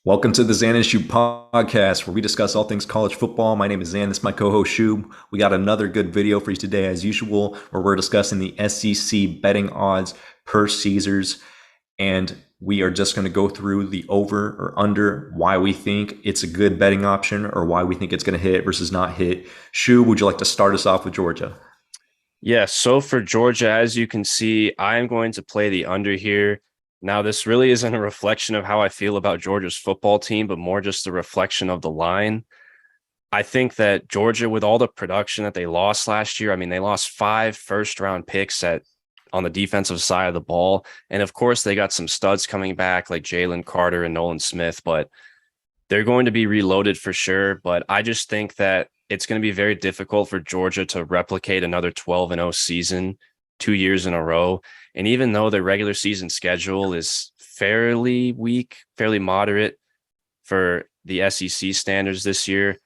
Welcome to the Xan Shoob podcast, where we discuss all things college football. My name is Xan. This is my co-host Shoob. We got another good video for you today, as usual, where we're discussing the SEC betting odds per Caesars, and we are just going to go through the over or under, why we think it's a good betting option, or why we think it's going to hit versus not hit. Shoob, would you like to start us off with Georgia? Yeah, so for Georgia, as you can see, I am going to play the under here. Now, this really isn't a reflection of how I feel about Georgia's football team, but more just a reflection of the line. I think that Georgia, with all the production that they lost last year, I mean, they lost 5 first-round picks on the defensive side of the ball. And of course, they got some studs coming back like Jalen Carter and Nolan Smith, but they're going to be reloaded for sure. But I just think that it's going to be very difficult for Georgia to replicate another 12-0 season 2 years in a row. And even though their regular season schedule is fairly weak, fairly moderate for the SEC standards this year,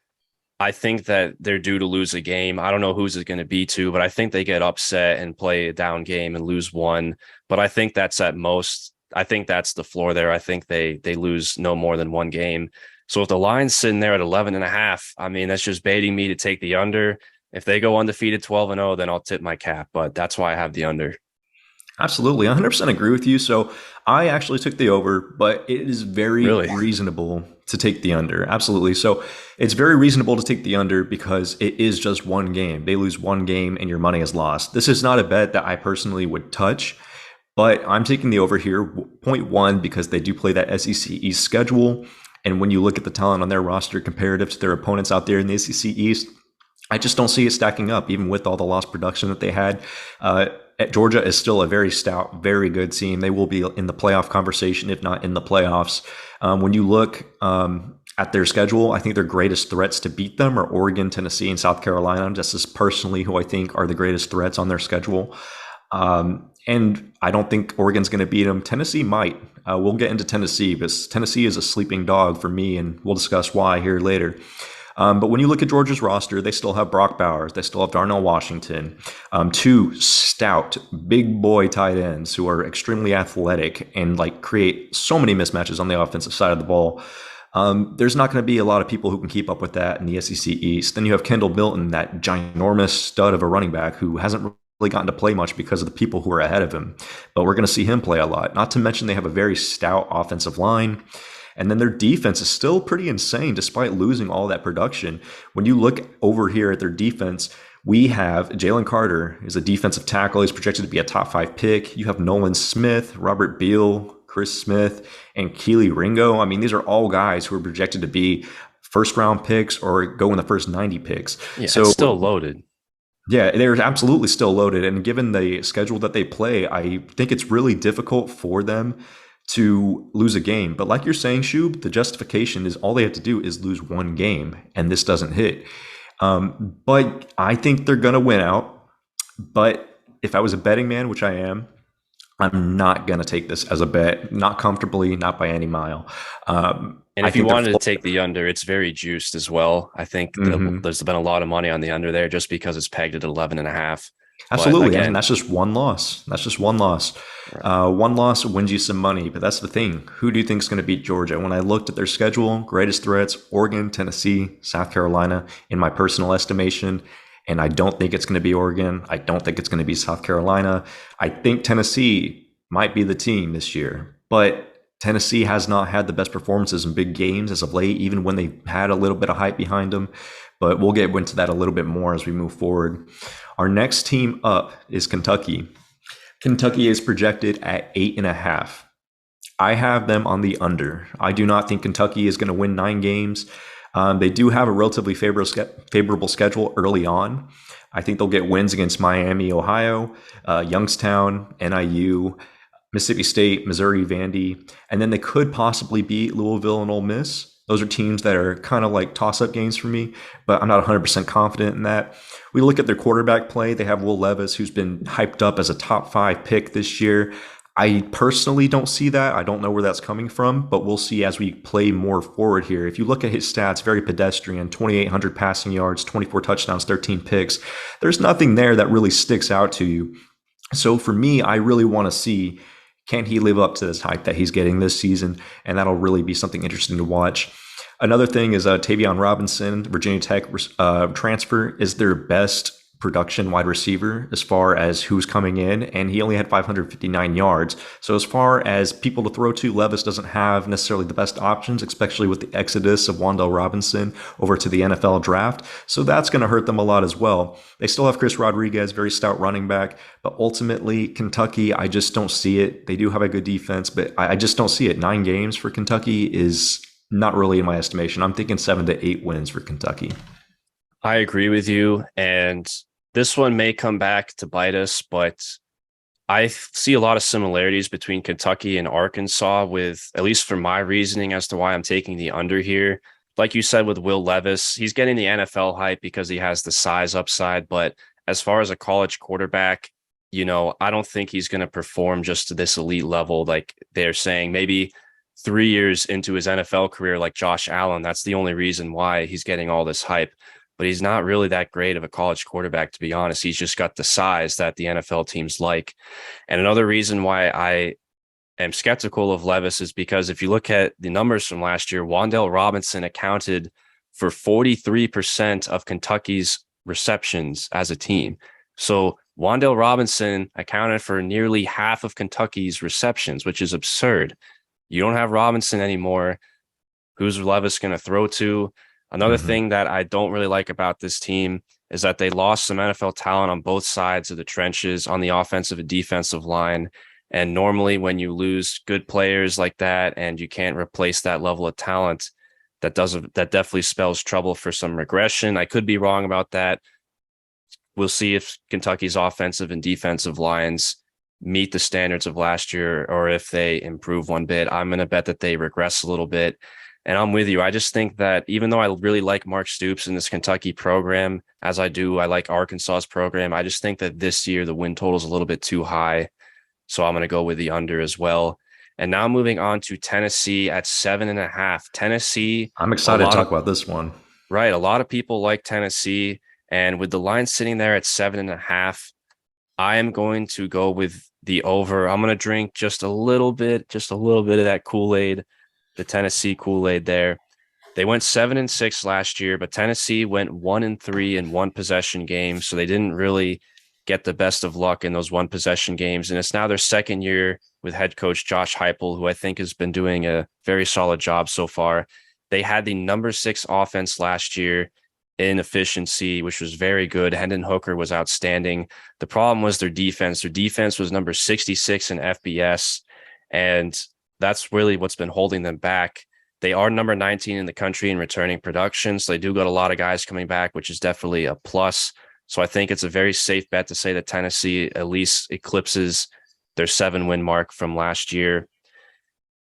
I think that they're due to lose a game. I don't know who's it going to be to, but I think they get upset and play a down game and lose one. But I think that's at most. I think that's the floor there. I think they lose no more than one game. So if the line's sitting there at 11.5, I mean, that's just baiting me to take the under. If they go undefeated 12-0, then I'll tip my cap. But that's why I have the under. Absolutely, 100% agree with you. So I actually took the over, but it is very Really? reasonable to take the under. Absolutely. So it's very reasonable to take the under because it is just one game. They lose one game and your money is lost. This is not a bet that I personally would touch, but I'm taking the over here, point one, because they do play that SEC East schedule. And when you look at the talent on their roster comparative to their opponents out there in the SEC East, I just don't see it stacking up, even with all the lost production that they had. Georgia is still a very stout, very good team. They will be in the playoff conversation, if not in the playoffs. When you look at their schedule, I think their greatest threats to beat them are Oregon, Tennessee, and South Carolina. Just as personally who I think are the greatest threats on their schedule. And I don't think Oregon's going to beat them. Tennessee might. We'll get into Tennessee, because Tennessee is a sleeping dog for me, and we'll discuss why here later. But when you look at Georgia's roster, they still have Brock Bowers. They still have Darnell Washington, two stout, big boy tight ends who are extremely athletic and create so many mismatches on the offensive side of the ball. There's not going to be a lot of people who can keep up with that in the SEC East. Then you have Kendall Milton, that ginormous stud of a running back who hasn't really gotten to play much because of the people who are ahead of him. But we're going to see him play a lot. Not to mention they have a very stout offensive line. And then their defense is still pretty insane despite losing all that production. When you look over here at their defense, we have Jalen Carter is a defensive tackle. He's projected to be a top 5 pick. You have Nolan Smith, Robert Beal, Chris Smith, and Keely Ringo. I mean, these are all guys who are projected to be first round picks or go in the first 90 picks. Yeah, So it's still loaded. yeah, they're absolutely still loaded. And given the schedule that they play, I think it's really difficult for them to lose a game. But like you're saying, Shoob, the justification is all they have to do is lose one game, and this doesn't hit. But I think they're going to win out. But if I was a betting man, which I am, I'm not going to take this as a bet, not comfortably, not by any mile. And I if you think they're wanted to take the under, it's very juiced as well. I think there's been a lot of money on the under there just because it's pegged at 11.5. But Absolutely. And again, that's just one loss. That's just one loss. right. One loss wins you some money. But that's the thing. Who do you think is going to beat Georgia? When I looked at their schedule, greatest threats, Oregon, Tennessee, South Carolina, in my personal estimation. And I don't think it's going to be Oregon. I don't think it's going to be South Carolina. I think Tennessee might be the team this year. But Tennessee has not had the best performances in big games as of late, even when they had a little bit of hype behind them. But we'll get into that a little bit more as we move forward. Our next team up is Kentucky. Kentucky is projected at 8.5. I have them on the under. I do not think Kentucky is going to win 9 games. They do have a relatively favorable schedule early on. I think they'll get wins against Miami, Ohio, Youngstown, NIU, Mississippi State, Missouri, Vandy, and then they could possibly beat Louisville and Ole Miss. Those are teams that are kind of like toss-up games for me, but I'm not 100% confident in that. We look at their quarterback play. They have Will Levis, who's been hyped up as a top 5 pick this year. I personally don't see that. I don't know where that's coming from, but we'll see as we play more forward here. If you look at his stats, very pedestrian, 2,800 passing yards, 24 touchdowns, 13 picks. There's nothing there that really sticks out to you. So for me, I really want to see Can he live up to this hype that he's getting this season? And that'll really be something interesting to watch. Another thing is Tavion Robinson, Virginia Tech transfer, is their best production wide receiver as far as who's coming in, and he only had 559 yards. So as far as people to throw to, Levis doesn't have necessarily the best options, especially with the exodus of Wan'Dale Robinson over to the NFL draft. So that's going to hurt them a lot as well. They still have Chris Rodriguez, very stout running back, but ultimately Kentucky, I just don't see it. They do have a good defense, but I just don't see it. 9 games for Kentucky is not really in my estimation. I'm thinking 7 to 8 wins for Kentucky. I agree with you. And this one may come back to bite us, but I see a lot of similarities between Kentucky and Arkansas with, at least for my reasoning as to why I'm taking the under here. Like you said with Will Levis, he's getting the NFL hype because he has the size upside. But as far as a college quarterback, I don't think he's going to perform just to this elite level. Like they're saying, maybe 3 years into his NFL career, like Josh Allen, that's the only reason why he's getting all this hype. But he's not really that great of a college quarterback, to be honest. He's just got the size that the NFL teams like. And another reason why I am skeptical of Levis is because if you look at the numbers from last year, Wan'Dale Robinson accounted for 43% of Kentucky's receptions as a team. So Wan'Dale Robinson accounted for nearly half of Kentucky's receptions, which is absurd. You don't have Robinson anymore. Who's Levis going to throw to? Another thing that I don't really like about this team is that they lost some NFL talent on both sides of the trenches on the offensive and defensive line. And normally when you lose good players like that and you can't replace that level of talent, that definitely spells trouble for some regression. I could be wrong about that. We'll see if Kentucky's offensive and defensive lines meet the standards of last year or if they improve one bit. I'm going to bet that they regress a little bit. And I'm with you. I just think that even though I really like Mark Stoops in this Kentucky program, as I like Arkansas's program, I just think that this year the win total is a little bit too high. So I'm going to go with the under as well. And now moving on to Tennessee at 7.5. Tennessee. I'm excited to talk about this one. Right. A lot of people like Tennessee. And with the line sitting there at 7.5, I am going to go with the over. I'm going to drink just a little bit of that Kool-Aid. The Tennessee Kool-Aid there. They went 7-6 last year, but Tennessee went 1-3 in one possession games. So they didn't really get the best of luck in those one possession games. And it's now their second year with head coach Josh Heupel, who I think has been doing a very solid job so far. They had the number 6 offense last year in efficiency, which was very good. Hendon Hooker was outstanding. The problem was their defense. Their defense was number 66 in FBS. And that's really what's been holding them back. They are number 19 in the country in returning production. So they do got a lot of guys coming back, which is definitely a plus. So I think it's a very safe bet to say that Tennessee at least eclipses their 7-win mark from last year.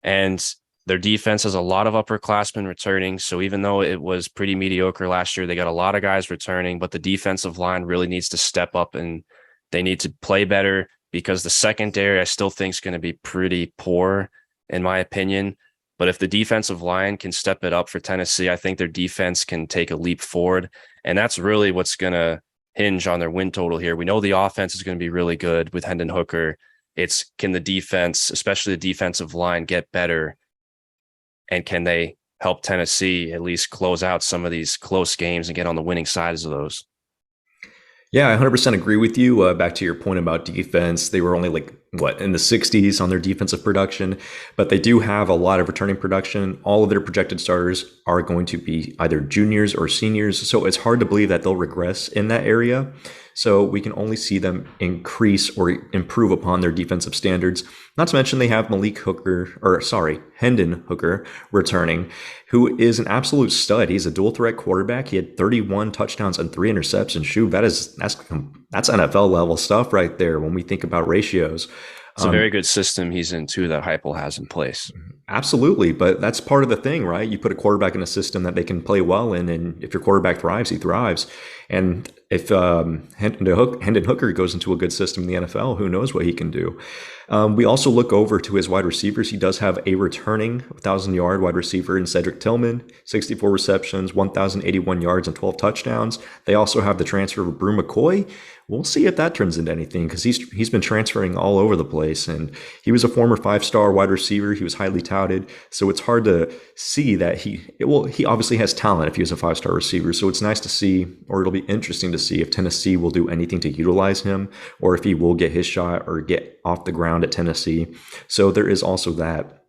And their defense has a lot of upperclassmen returning. So even though it was pretty mediocre last year, they got a lot of guys returning, but the defensive line really needs to step up and they need to play better because the secondary I still think is going to be pretty poor in my opinion. But if the defensive line can step it up for Tennessee, I think their defense can take a leap forward. And that's really what's going to hinge on their win total here. We know the offense is going to be really good with Hendon Hooker. It's can the defense, especially the defensive line, get better? And can they help Tennessee at least close out some of these close games and get on the winning sides of those? Yeah, I 100% agree with you. Back to your point about defense, they were only in the 60s on their defensive production, but they do have a lot of returning production. All of their projected starters are going to be either juniors or seniors, so it's hard to believe that they'll regress in that area. So we can only see them increase or improve upon their defensive standards. Not to mention they have Hendon Hooker returning, who is an absolute stud. He's a dual threat quarterback. He had 31 touchdowns and 3 interceptions. Shoob, that's NFL level stuff right there when we think about ratios. It's a very good system he's in too that Heupel has in place. Absolutely, but that's part of the thing, right? You put a quarterback in a system that they can play well in, and if your quarterback thrives, he thrives. And if Hendon Hooker goes into a good system in the NFL, who knows what he can do. We also look over to his wide receivers. He does have a returning 1,000-yard wide receiver in Cedric Tillman, 64 receptions, 1,081 yards, and 12 touchdowns. They also have the transfer of Brew McCoy. We'll see if that turns into anything because he's been transferring all over the place, and he was a former 5-star wide receiver. He was highly touted, so it's hard to see that he obviously has talent if he was a 5-star receiver. So it's nice to see, or it'll be interesting to see if Tennessee will do anything to utilize him, or if he will get his shot or get off the ground at Tennessee. So there is also that.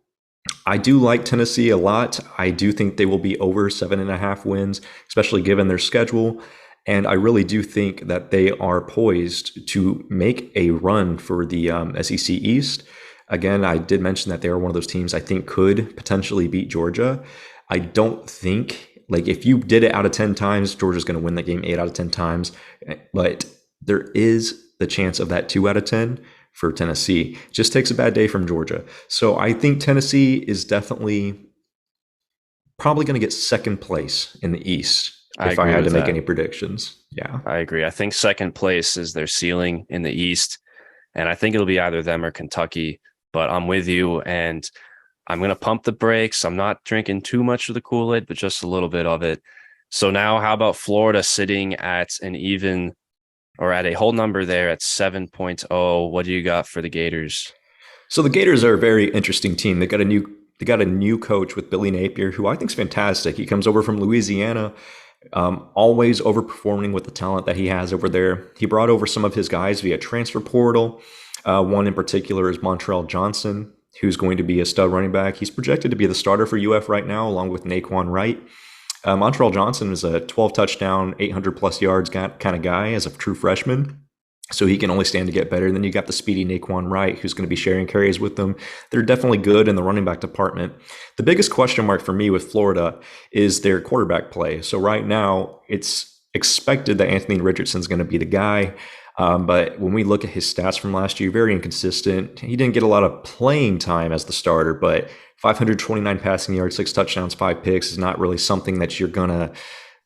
I do like Tennessee a lot. I do think they will be over 7.5 wins, especially given their schedule. And I really do think that they are poised to make a run for the SEC East. Again, I did mention that they are one of those teams I think could potentially beat Georgia. I don't think, like, if you did it out of 10 times, Georgia's going to win that game 8 out of 10 times. But there is the chance of that 2 out of 10 for Tennessee. It just takes a bad day from Georgia. So I think Tennessee is definitely probably going to get second place in the East if I had to make any predictions. Yeah. I agree. I think second place is their ceiling in the East. And I think it'll be either them or Kentucky. But I'm with you. And I'm going to pump the brakes. I'm not drinking too much of the Kool-Aid, but just a little bit of it. So now how about Florida sitting at an even or at a whole number there at 7.0? What do you got for the Gators? So the Gators are a very interesting team. They got a new coach with Billy Napier, who I think is fantastic. He comes over from Louisiana, always overperforming with the talent that he has over there. He brought over some of his guys via transfer portal. One in particular is Montrell Johnson, who's going to be a stud running back. He's projected to be the starter for UF right now, along with Naquan Wright. Montrell Johnson is a 12 touchdown, 800 plus yards kind of guy as a true freshman. So he can only stand to get better. And then you got the speedy Naquan Wright, who's going to be sharing carries with them. They're definitely good in the running back department. The biggest question mark for me with Florida is their quarterback play. So right now, it's expected that Anthony Richardson's going to be the guy. But when we look at his stats from last year, very inconsistent. He didn't get a lot of playing time as the starter, but 529 passing yards, 6 touchdowns, 5 picks is not really something that you're going to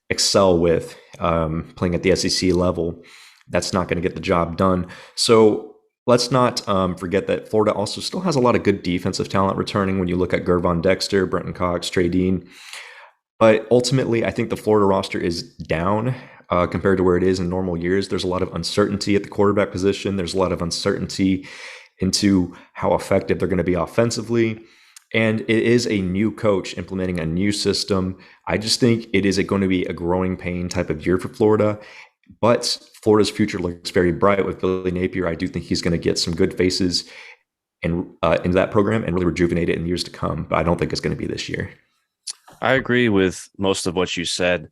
excel with playing at the SEC level. That's not going to get the job done. So let's not forget that Florida also still has a lot of good defensive talent returning when you look at Gervon Dexter, Brenton Cox, Trey Dean. But ultimately, I think the Florida roster is down compared to where it is in normal years. There's a lot of uncertainty at the quarterback position. There's a lot of uncertainty into how effective they're going to be offensively. And it is a new coach implementing a new system. I just think it is going to be a growing pain type of year for Florida. But Florida's future looks very bright with Billy Napier. I do think he's going to get some good faces into that program and really rejuvenate it in years to come. But I don't think it's going to be this year. I agree with most of what you said.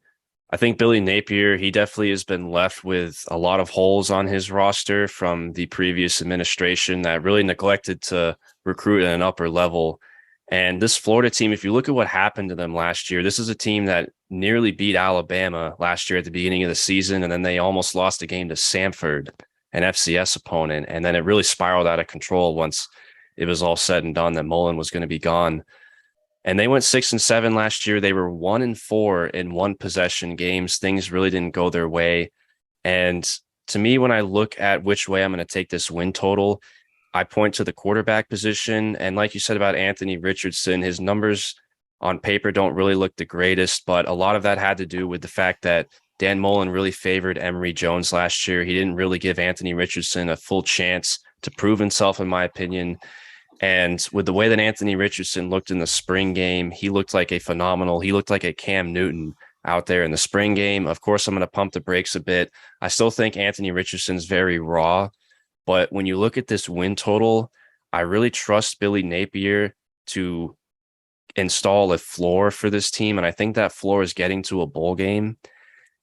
I think Billy Napier, he definitely has been left with a lot of holes on his roster from the previous administration that really neglected to recruit at an upper level. And this Florida team, if you look at what happened to them last year, this is a team that nearly beat Alabama last year at the beginning of the season, and then they almost lost a game to Samford, an FCS opponent. And then it really spiraled out of control once it was all said and done that Mullen was going to be gone. And they went 6-7 last year. They were 1-4 in one possession games. Things really didn't go their way. And to me, when I look at which way I'm going to take this win total, I point to the quarterback position. And like you said about Anthony Richardson, his numbers on paper don't really look the greatest, but a lot of that had to do with the fact that Dan Mullen really favored Emory Jones last year. He didn't really give Anthony Richardson a full chance to prove himself, in my opinion. And with the way that Anthony Richardson looked in the spring game, he looked like a Cam Newton out there in the spring game. Of course, I'm going to pump the brakes a bit. I still think Anthony Richardson's very raw, but when you look at this win total, I really trust Billy Napier to install a floor for this team. And I think that floor is getting to a bowl game.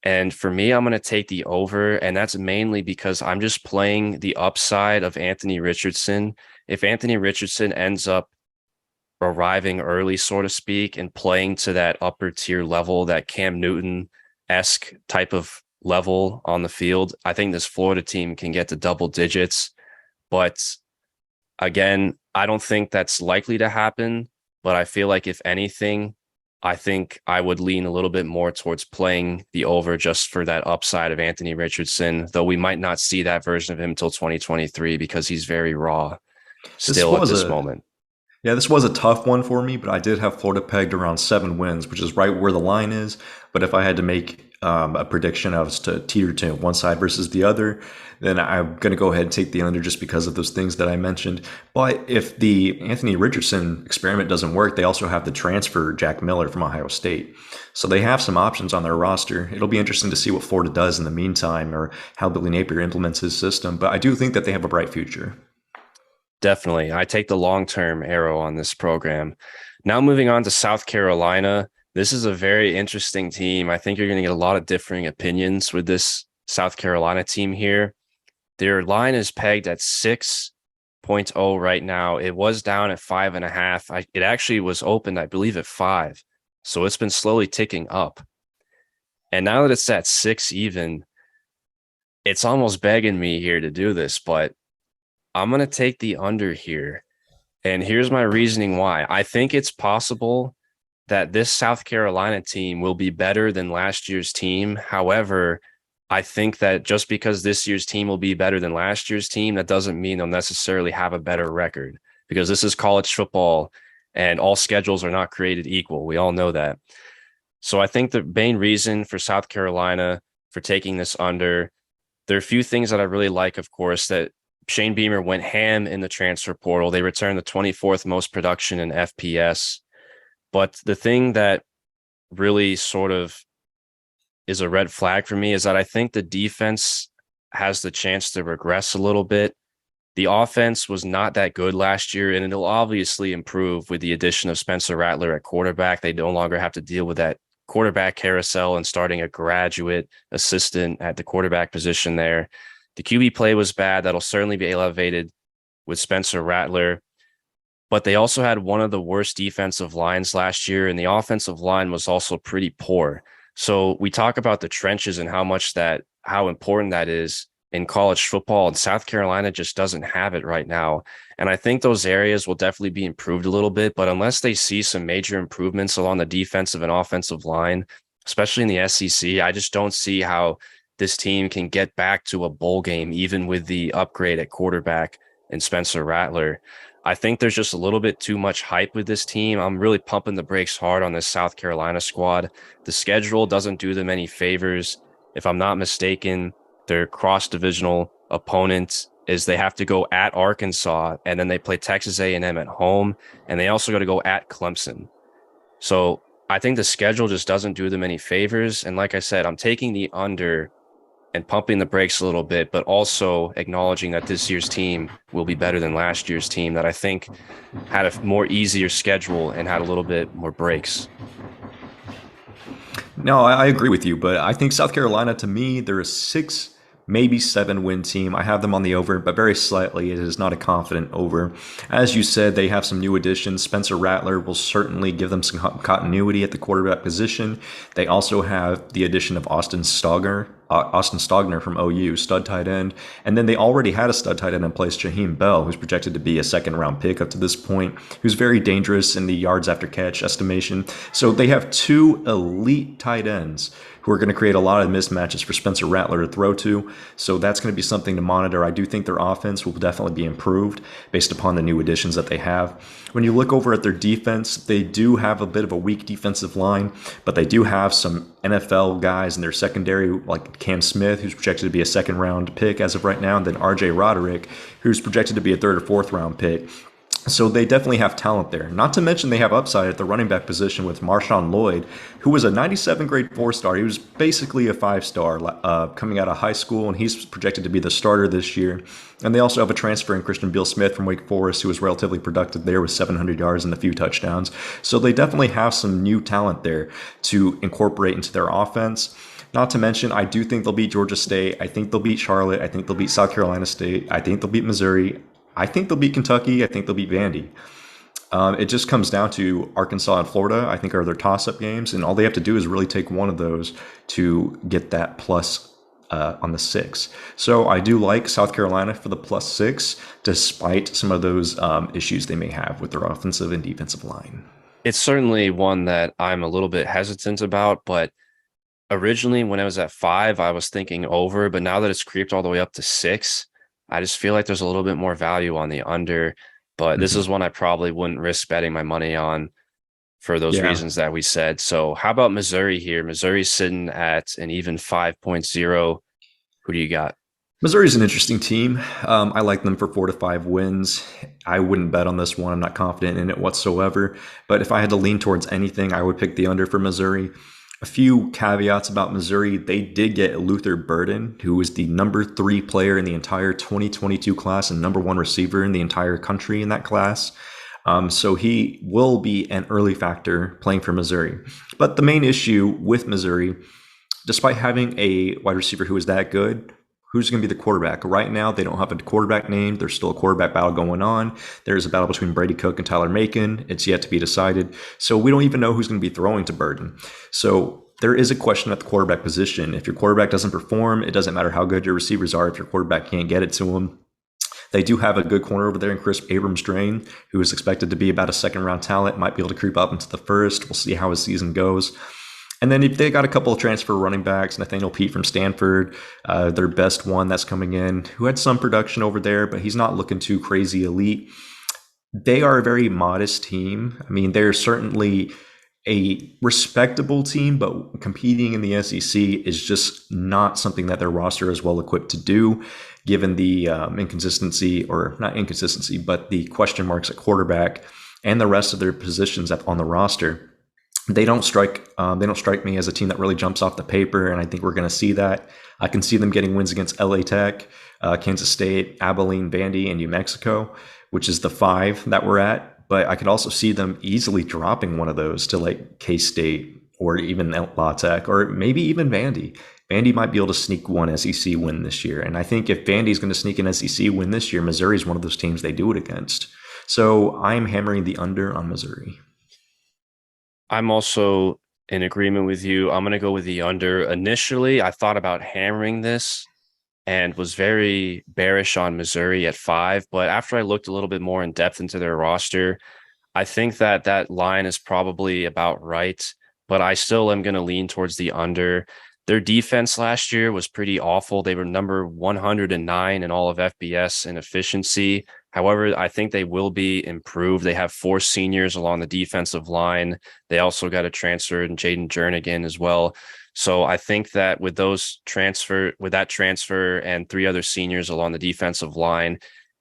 And for me, I'm going to take the over. And that's mainly because I'm just playing the upside of Anthony Richardson. If Anthony Richardson ends up arriving early, so to speak, and playing to that upper tier level, that Cam Newton-esque type of level on the field, I think this Florida team can get to double digits. But again, I don't think that's likely to happen. But I feel like if anything, I think I would lean a little bit more towards playing the over just for that upside of Anthony Richardson, though we might not see that version of him until 2023 because he's very raw This still at was this a moment. Yeah, this was a tough one for me, but I did have Florida pegged around 7 wins, which is right where the line is. But if I had to make a prediction, I was to teeter to one side versus the other, then I'm going to go ahead and take the under just because of those things that I mentioned. But if the Anthony Richardson experiment doesn't work, they also have the transfer Jack Miller from Ohio State. So they have some options on their roster. It'll be interesting to see what Florida does in the meantime or how Billy Napier implements his system. But I do think that they have a bright future. Definitely. I take the long term arrow on this program. Now, moving on to South Carolina. This is a very interesting team. I think you're going to get a lot of differing opinions with this South Carolina team here. Their line is pegged at 6.0 right now. It was down at 5.5. It actually was opened, I believe, at 5. So it's been slowly ticking up. And now that it's at 6 even, it's almost begging me here to do this, but I'm going to take the under here. And here's my reasoning why. I think it's possible that this South Carolina team will be better than last year's team. However, I think that just because this year's team will be better than last year's team, that doesn't mean they'll necessarily have a better record because this is college football and all schedules are not created equal. We all know that. So I think the main reason for South Carolina for taking this under, there are a few things that I really like, of course, that Shane Beamer went ham in the transfer portal. They returned the 24th most production in FPS. But the thing that really sort of is a red flag for me is that I think the defense has the chance to regress a little bit. The offense was not that good last year, and it'll obviously improve with the addition of Spencer Rattler at quarterback. They no longer have to deal with that quarterback carousel and starting a graduate assistant at the quarterback position there. The QB play was bad. That'll certainly be elevated with Spencer Rattler. But they also had one of the worst defensive lines last year, and the offensive line was also pretty poor. So we talk about the trenches and how important that is in college football, and South Carolina just doesn't have it right now. And I think those areas will definitely be improved a little bit, but unless they see some major improvements along the defensive and offensive line, especially in the SEC, I just don't see how this team can get back to a bowl game, even with the upgrade at quarterback and Spencer Rattler. I think there's just a little bit too much hype with this team. I'm really pumping the brakes hard on this South Carolina squad. The schedule doesn't do them any favors. If I'm not mistaken, their cross-divisional opponent is they have to go at Arkansas, and then they play Texas A&M at home, and they also got to go at Clemson. So I think the schedule just doesn't do them any favors. And like I said, I'm taking the under and pumping the brakes a little bit, but also acknowledging that this year's team will be better than last year's team that I think had a more easier schedule and had a little bit more breaks. No, I agree with you, but I think South Carolina, to me, they're a 6, maybe 7 win team. I have them on the over, but very slightly. It is not a confident over. As you said, they have some new additions. Spencer Rattler will certainly give them some continuity at the quarterback position. They also have the addition of Austin Stogner from OU, stud tight end. And then they already had a stud tight end in place, Jaheim Bell, who's projected to be a second-round pick up to this point, who's very dangerous in the yards after catch estimation. So they have two elite tight ends who are going to create a lot of mismatches for Spencer Rattler to throw to. So that's going to be something to monitor. I do think their offense will definitely be improved based upon the new additions that they have. When you look over at their defense, they do have a bit of a weak defensive line, but they do have some NFL guys in their secondary, like Cam Smith, who's projected to be a second-round pick as of right now, and then R.J. Roderick, who's projected to be a third or fourth-round pick. So they definitely have talent there. Not to mention they have upside at the running back position with Marshawn Lloyd, who was a 97 grade 4-star. He was basically a 5-star coming out of high school, and he's projected to be the starter this year. And they also have a transfer in Christian Beal Smith from Wake Forest, who was relatively productive there with 700 yards and a few touchdowns. So they definitely have some new talent there to incorporate into their offense. Not to mention, I do think they'll beat Georgia State. I think they'll beat Charlotte. I think they'll beat South Carolina State. I think they'll beat Missouri. I think they'll beat Kentucky. I think they'll beat Vandy. It just comes down to Arkansas and Florida, I think, are their toss-up games, and all they have to do is really take one of those to get that plus on the 6. So I do like South Carolina for the +6, despite some of those issues they may have with their offensive and defensive line. It's certainly one that I'm a little bit hesitant about, but originally when I was at 5, I was thinking over, but now that it's creeped all the way up to 6, I just feel like there's a little bit more value on the under. But this is Mhm. one I probably wouldn't risk betting my money on for those Yeah. reasons that we said. So how about Missouri here? Missouri's sitting at an even 5.0. Who do you got? Missouri's an interesting team. I like them for 4 to 5 wins. I wouldn't bet on this one. I'm not confident in it whatsoever. But if I had to lean towards anything, I would pick the under for Missouri. A few caveats about Missouri. They did get Luther Burden, who was the number 3 player in the entire 2022 class and number 1 receiver in the entire country in that class. So he will be an early factor playing for Missouri. But the main issue with Missouri, despite having a wide receiver who is that good, who's going to be the quarterback? Right now, they don't have a quarterback named. There's still a quarterback battle going on. There's a battle between Brady Cook and Tyler Macon. It's yet to be decided. So we don't even know who's going to be throwing to Burden. So there is a question at the quarterback position. If your quarterback doesn't perform, it doesn't matter how good your receivers are if your quarterback can't get it to him. They do have a good corner over there in Chris Abrams-Drain, who is expected to be about a second-round talent, might be able to creep up into the first. We'll see how his season goes. And then if they got a couple of transfer running backs, Nathaniel Pete from Stanford, their best one that's coming in, who had some production over there, but he's not looking too crazy elite. They are a very modest team. I mean, they're certainly a respectable team, but competing in the SEC is just not something that their roster is well equipped to do, given the inconsistency, or not inconsistency, but the question marks at quarterback and the rest of their positions on the roster. They don't strike me as a team that really jumps off the paper, and I think we're going to see that. I can see them getting wins against LA Tech, Kansas State, Abilene, Vandy, and New Mexico, which is the 5 that we're at. But I could also see them easily dropping one of those to like K State or even La Tech or maybe even Vandy. Vandy might be able to sneak one SEC win this year, and I think if Vandy's going to sneak an SEC win this year, Missouri's one of those teams they do it against. So I'm hammering the under on Missouri. I'm also in agreement with you. I'm going to go with the under. Initially, I thought about hammering this and was very bearish on Missouri at 5. But after I looked a little bit more in depth into their roster, I think that that line is probably about right. But I still am going to lean towards the under. Their defense last year was pretty awful. They were number 109 in all of FBS in efficiency. However, I think they will be improved. They have 4 seniors along the defensive line. They also got a transfer in Jaden Jernigan as well. So I think that with that transfer and 3 other seniors along the defensive line,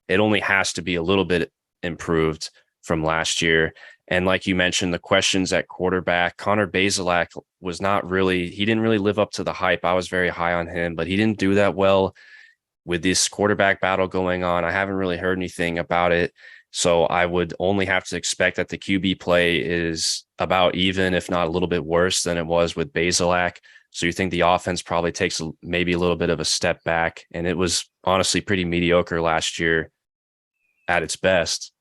it only has to be a little bit improved from last year. And like you mentioned, the questions at quarterback, Connor Bazelak he didn't really live up to the hype. I was very high on him, but he didn't do that well with this quarterback battle going on. I haven't really heard anything about it. So I would only have to expect that the QB play is about even, if not a little bit worse than it was with Bazelak. So you think the offense probably takes maybe a little bit of a step back. And it was honestly pretty mediocre last year at its best.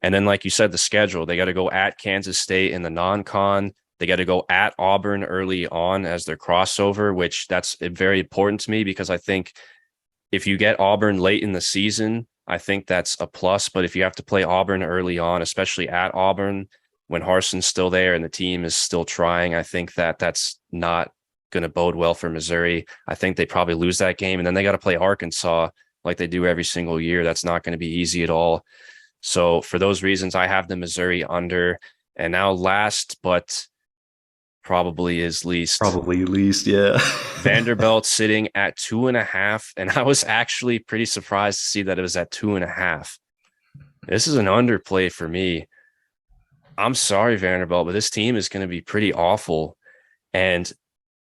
And then, like you said, the schedule, they got to go at Kansas State in the non-con. They got to go at Auburn early on as their crossover, which that's very important to me because I think if you get Auburn late in the season, I think that's a plus. But if you have to play Auburn early on, especially at Auburn, when Harson's still there and the team is still trying, I think that that's not going to bode well for Missouri. I think they probably lose that game. And then they got to play Arkansas like they do every single year. That's not going to be easy at all. So for those reasons, I have the Missouri under. And now last, but probably is least, Probably least, yeah. Vanderbilt sitting at 2.5. And I was actually pretty surprised to see that it was at 2.5. This is an underplay for me. I'm sorry, Vanderbilt, but this team is going to be pretty awful. And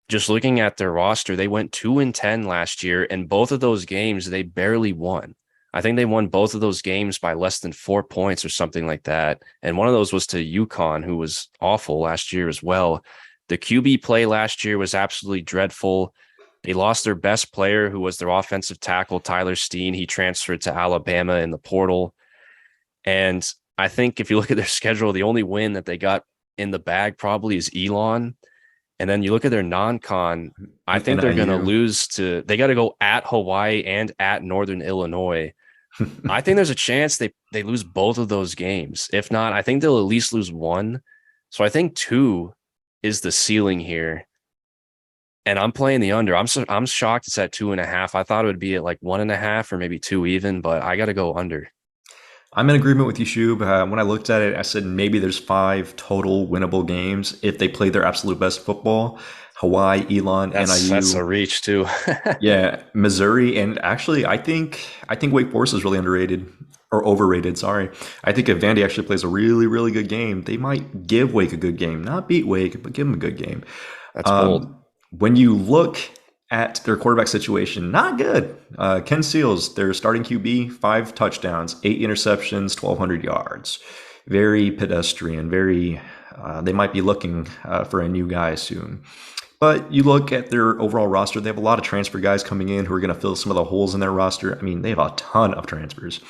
just looking at their roster, they went 2-10 last year, and both of those games they barely won. I think they won both of those games by less than 4 points or something like that. And one of those was to UConn, who was awful last year as well. The QB play last year was absolutely dreadful. They lost their best player, who was their offensive tackle, Tyler Steen. He transferred to Alabama in the portal. And I think if you look at their schedule, the only win that they got in the bag probably is Elon. And then you look at their non-con, I think they're going to NIU. lose they got to go at Hawaii and at Northern Illinois. I think there's a chance they lose both of those games. If not, I think they'll at least lose one. So I think 2 is the ceiling here. And I'm playing the under. I'm shocked it's at 2.5. I thought it would be at like 1.5 or maybe 2 even, but I got to go under. I'm in agreement with you, Shoob. When I looked at it, I said maybe there's 5 total winnable games if they play their absolute best football. Hawaii, Elon, That's a NIU, reach too. yeah, Missouri, and actually, I think Wake Forest is really underrated or overrated. Sorry, I think if Vandy actually plays a really really good game, they might give Wake a good game, not beat Wake, but give them a good game. That's bold. When you look at their quarterback situation, not good. Ken Seals, their starting QB, 5 touchdowns, 8 interceptions, 1,200 yards. Very pedestrian. Very. They might be looking for a new guy soon. But you look at their overall roster, they have a lot of transfer guys coming in who are going to fill some of the holes in their roster. I mean, they have a ton of transfers.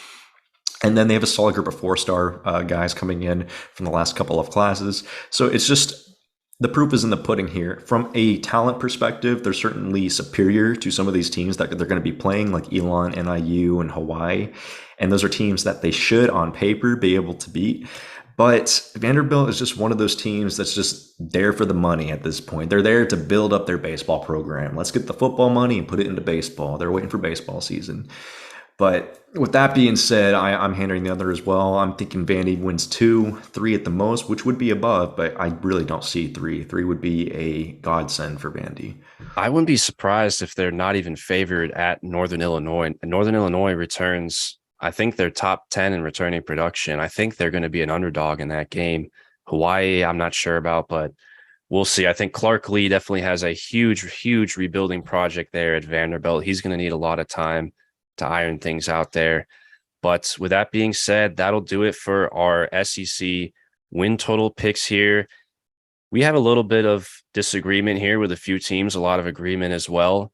And then they have a solid group of 4-star guys coming in from the last couple of classes. So it's just the proof is in the pudding here. From a talent perspective, they're certainly superior to some of these teams that they're going to be playing, like Elon, NIU, and Hawaii. And those are teams that they should, on paper, be able to beat. But Vanderbilt is just one of those teams that's just there for the money at this point. They're there to build up their baseball program. Let's get the football money and put it into baseball. They're waiting for baseball season. But with that being said, I'm handling the other as well. I'm thinking Vandy wins 2, 3 at the most, which would be above, but I really don't see 3. 3 would be a godsend for Vandy. I wouldn't be surprised if they're not even favored at Northern Illinois. And Northern Illinois returns, I think they're top 10 in returning production. I think they're going to be an underdog in that game. Hawaii, I'm not sure about, but we'll see. I think Clark Lee definitely has a huge, huge rebuilding project there at Vanderbilt. He's going to need a lot of time to iron things out there. But with that being said, that'll do it for our SEC win total picks here. We have a little bit of disagreement here with a few teams, a lot of agreement as well.